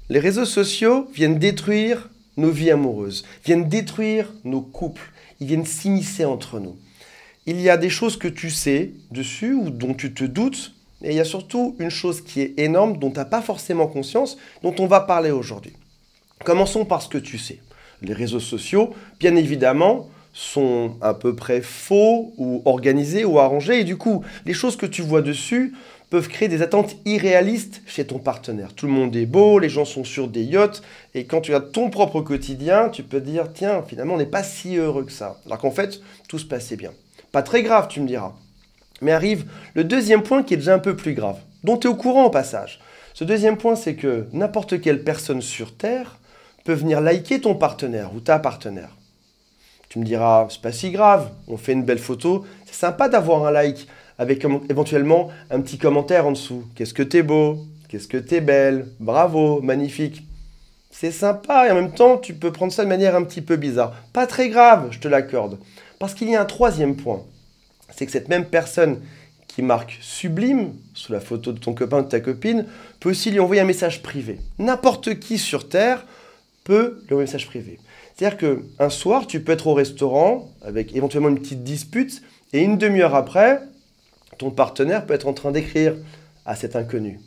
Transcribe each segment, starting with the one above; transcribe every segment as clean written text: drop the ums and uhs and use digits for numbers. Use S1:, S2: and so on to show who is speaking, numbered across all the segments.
S1: Les réseaux sociaux viennent détruire nos vies amoureuses, viennent détruire nos couples, ils viennent s'immiscer entre nous. Il y a des choses que tu sais dessus ou dont tu te doutes, et il y a surtout une chose qui est énorme dont tu n'as pas forcément conscience, dont on va parler aujourd'hui. Commençons par ce que tu sais. Les réseaux sociaux, bien évidemment, sont à peu près faux ou organisés ou arrangés, et du coup, les choses que tu vois dessus peuvent créer des attentes irréalistes chez ton partenaire. Tout le monde est beau, les gens sont sur des yachts, et quand tu regardes ton propre quotidien, tu peux te dire, tiens, finalement, on n'est pas si heureux que ça. Alors qu'en fait, tout se passait bien. Pas très grave, tu me diras. Mais arrive le deuxième point qui est déjà un peu plus grave, dont tu es au courant au passage. Ce deuxième point, c'est que n'importe quelle personne sur Terre peut venir liker ton partenaire ou ta partenaire. Tu me diras, c'est pas si grave, on fait une belle photo, c'est sympa d'avoir un like, avec éventuellement un petit commentaire en dessous. Qu'est-ce que t'es beau, qu'est-ce que t'es belle, bravo, magnifique. C'est sympa et en même temps, tu peux prendre ça de manière un petit peu bizarre. Pas très grave, je te l'accorde. Parce qu'il y a un troisième point. C'est que cette même personne qui marque sublime sous la photo de ton copain ou de ta copine peut aussi lui envoyer un message privé. N'importe qui sur Terre peut lui envoyer un message privé. C'est-à-dire qu'un soir, tu peux être au restaurant avec éventuellement une petite dispute et une demi-heure après, ton partenaire peut être en train d'écrire à cet inconnu.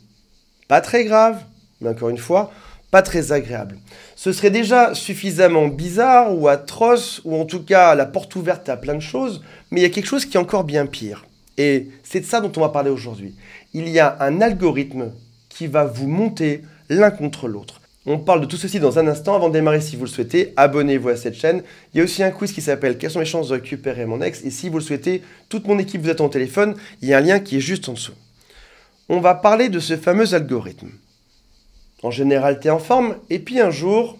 S1: Pas très grave, mais encore une fois, pas très agréable. Ce serait déjà suffisamment bizarre ou atroce, ou en tout cas la porte ouverte à plein de choses, mais il y a quelque chose qui est encore bien pire. Et c'est de ça dont on va parler aujourd'hui. Il y a un algorithme qui va vous monter l'un contre l'autre. On parle de tout ceci dans un instant. Avant de démarrer, si vous le souhaitez, abonnez-vous à cette chaîne. Il y a aussi un quiz qui s'appelle « Quelles sont les chances de récupérer mon ex ?» Et si vous le souhaitez, toute mon équipe vous attend au téléphone. Il y a un lien qui est juste en dessous. On va parler de ce fameux algorithme. En général, tu es en forme, et puis un jour,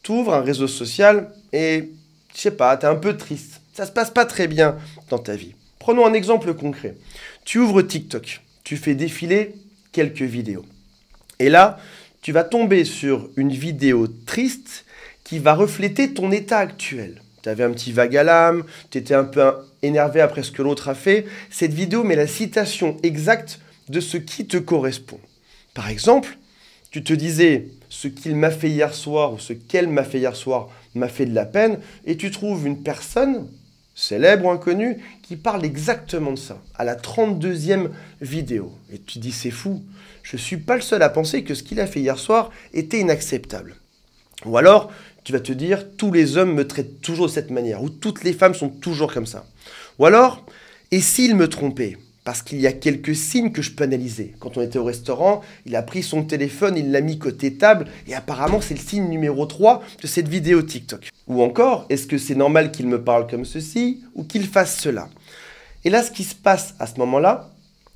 S1: tu ouvres un réseau social et, je sais pas, tu es un peu triste. Ça se passe pas très bien dans ta vie. Prenons un exemple concret. Tu ouvres TikTok, tu fais défiler quelques vidéos. Et là, tu vas tomber sur une vidéo triste qui va refléter ton état actuel. Tu avais un petit vague à l'âme, tu étais un peu énervé après ce que l'autre a fait. Cette vidéo met la citation exacte de ce qui te correspond. Par exemple, tu te disais ce qu'il m'a fait hier soir ou ce qu'elle m'a fait hier soir m'a fait de la peine, et tu trouves une personne, célèbre ou inconnue, qui parle exactement de ça, à la 32e vidéo. Et tu dis, c'est fou, je ne suis pas le seul à penser que ce qu'il a fait hier soir était inacceptable. Ou alors, tu vas te dire, tous les hommes me traitent toujours de cette manière, ou toutes les femmes sont toujours comme ça. Ou alors, et s'il me trompait ? Parce qu'il y a quelques signes que je peux analyser. Quand on était au restaurant, il a pris son téléphone, il l'a mis côté table, et apparemment c'est le signe numéro 3 de cette vidéo TikTok. Ou encore, est-ce que c'est normal qu'il me parle comme ceci, ou qu'il fasse cela? Et là, ce qui se passe à ce moment-là,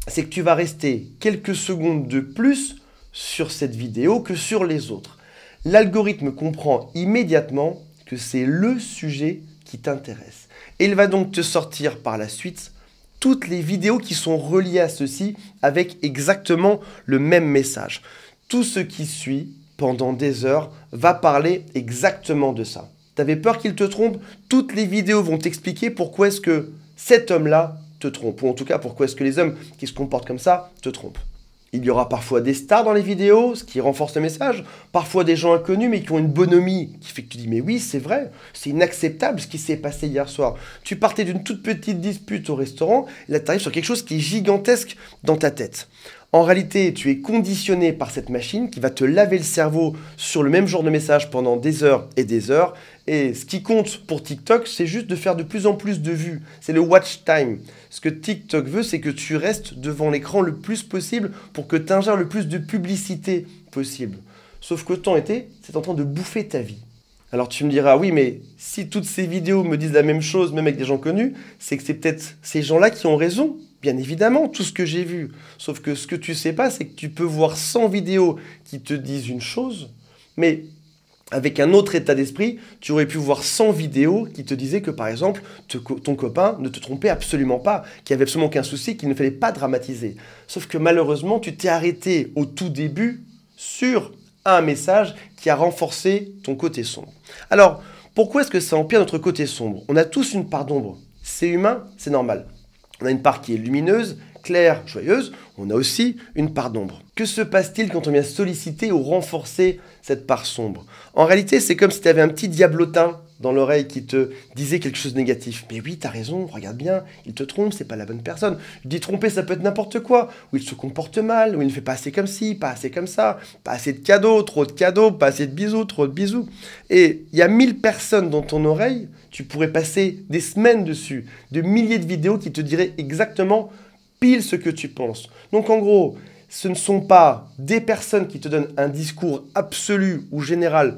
S1: c'est que tu vas rester quelques secondes de plus sur cette vidéo que sur les autres. L'algorithme comprend immédiatement que c'est le sujet qui t'intéresse. Et il va donc te sortir par la suite toutes les vidéos qui sont reliées à ceci avec exactement le même message. Tout ce qui suit pendant des heures va parler exactement de ça. Tu avais peur qu'il te trompe? Toutes les vidéos vont t'expliquer pourquoi est-ce que cet homme-là te trompe. Ou en tout cas, pourquoi est-ce que les hommes qui se comportent comme ça te trompent. Il y aura parfois des stars dans les vidéos, ce qui renforce le message. Parfois des gens inconnus, mais qui ont une bonhomie, qui fait que tu dis, mais oui, c'est vrai, c'est inacceptable ce qui s'est passé hier soir. Tu partais d'une toute petite dispute au restaurant, et là tu arrives sur quelque chose qui est gigantesque dans ta tête. En réalité, tu es conditionné par cette machine qui va te laver le cerveau sur le même genre de message pendant des heures et des heures. Et ce qui compte pour TikTok, c'est juste de faire de plus en plus de vues. C'est le watch time. Ce que TikTok veut, c'est que tu restes devant l'écran le plus possible pour que tu ingères le plus de publicité possible. Sauf que ton été, c'est en train de bouffer ta vie. Alors tu me diras, oui, mais si toutes ces vidéos me disent la même chose, même avec des gens connus, c'est que c'est peut-être ces gens-là qui ont raison. Bien évidemment, tout ce que j'ai vu. Sauf que ce que tu sais pas, c'est que tu peux voir 100 vidéos qui te disent une chose, mais avec un autre état d'esprit, tu aurais pu voir 100 vidéos qui te disaient que, par exemple, ton copain ne te trompait absolument pas, qu'il n'y avait absolument aucun souci, qu'il ne fallait pas dramatiser. Sauf que malheureusement, tu t'es arrêté au tout début sur un message qui a renforcé ton côté sombre. Alors, pourquoi est-ce que ça empire notre côté sombre? On a tous une part d'ombre. C'est humain, c'est normal. On a une part qui est lumineuse, claire, joyeuse, on a aussi une part d'ombre. Que se passe-t-il quand on vient solliciter ou renforcer cette part sombre? En réalité, c'est comme si tu avais un petit diablotin dans l'oreille qui te disait quelque chose de négatif. Mais oui, t'as raison, regarde bien, il te trompe, c'est pas la bonne personne. Je dis tromper, ça peut être n'importe quoi. Ou il se comporte mal, ou il ne fait pas assez comme ci, pas assez comme ça, pas assez de cadeaux, trop de cadeaux, pas assez de bisous, trop de bisous. Et il y a 1000 personnes dans ton oreille, tu pourrais passer des semaines dessus, de milliers de vidéos qui te diraient exactement pile ce que tu penses. Donc en gros, ce ne sont pas des personnes qui te donnent un discours absolu ou général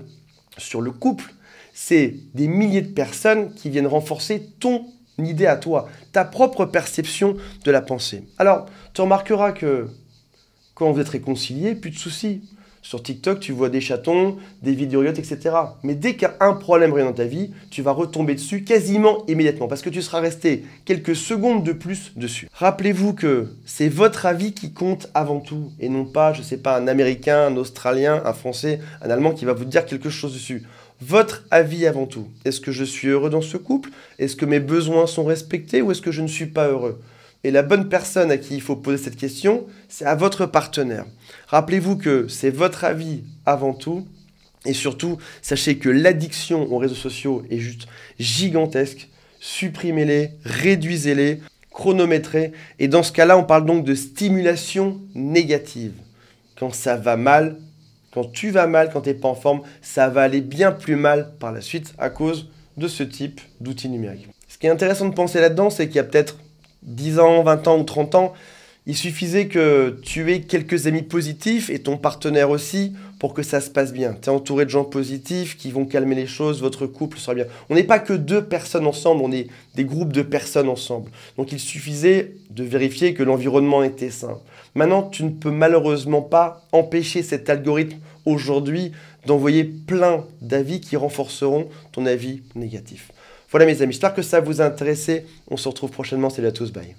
S1: sur le couple, c'est des milliers de personnes qui viennent renforcer ton idée à toi, ta propre perception de la pensée. Alors, tu remarqueras que quand vous êtes réconciliés, plus de soucis. Sur TikTok, tu vois des chatons, des vidéos, etc. Mais dès qu'il y a un problème dans ta vie, tu vas retomber dessus quasiment immédiatement parce que tu seras resté quelques secondes de plus dessus. Rappelez-vous que c'est votre avis qui compte avant tout et non pas, je sais pas, un Américain, un Australien, un Français, un Allemand qui va vous dire quelque chose dessus. Votre avis avant tout. Est-ce que je suis heureux dans ce couple? Est-ce que mes besoins sont respectés ou est-ce que je ne suis pas heureux? Et la bonne personne à qui il faut poser cette question, c'est à votre partenaire. Rappelez-vous que c'est votre avis avant tout. Et surtout, sachez que l'addiction aux réseaux sociaux est juste gigantesque. Supprimez-les, réduisez-les, chronométrez. Et dans ce cas-là, on parle donc de stimulation négative. Quand ça va mal, quand tu vas mal, quand tu n'es pas en forme, ça va aller bien plus mal par la suite à cause de ce type d'outils numériques. Ce qui est intéressant de penser là-dedans, c'est qu'il y a peut-être 10 ans, 20 ans ou 30 ans, il suffisait que tu aies quelques amis positifs et ton partenaire aussi pour que ça se passe bien. Tu es entouré de gens positifs qui vont calmer les choses, votre couple sera bien. On n'est pas que deux personnes ensemble, on est des groupes de personnes ensemble. Donc il suffisait de vérifier que l'environnement était sain. Maintenant, tu ne peux malheureusement pas empêcher cet algorithme aujourd'hui d'envoyer plein d'avis qui renforceront ton avis négatif. Voilà mes amis, j'espère que ça vous a intéressé. On se retrouve prochainement. Salut à tous, bye.